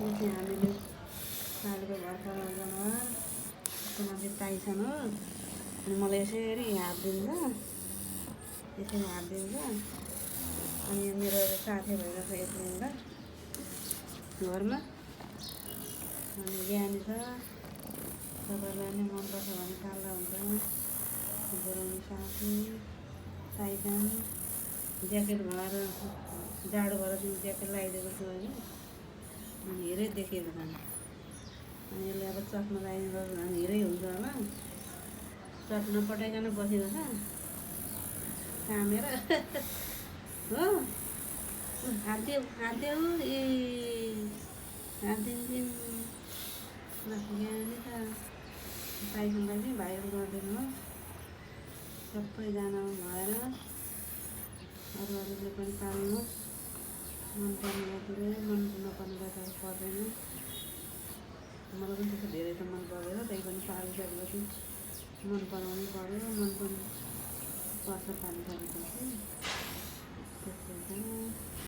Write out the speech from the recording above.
यो चाहिँ हामीले पालेको भर्खर जनावर त्यसको माथि टाइसन हो। अनि मलाई यसरी हालिदिन्छ, यसरी हालिदिन्छ। अनि यो मेरो साथी भइरहेको छ यसले घरमा। अनि ज्ञानी छ, तपाईँहरूलाई नै मनपर्छ भने पाल्दा हुन्छ। बोलाउने साथी टाइसन ज्याकेट भएर जाडो भएर चाहिँ ज्याकेट लगाइदिएको छु होइन। अनि हिरै देखिएको छ। अनि यसले अब चस्मा लगाइदिनु भने हिरै हुन्छ होला। चट्न पटाइकन बसेको छ कामेर हो। हात्देऊ हात्देऊ ए हात्दिन्छन् ज्ञानी छ। टाइसनलाई चाहिँ भाइरल गरिदिनु हो सबैजना भएर। अरूले पनि पाल्नुहोस्, मनपर्ने कुरो मन नपर्ने त पर्दैन। मलाई पनि त्यस्तो धेरै त मन पर्दैन, त्यही पनि पालिसकेपछि मन पराउनै पर्यो। मन पनि पर्छ पालिसकेपछि। त्यस्तै छ।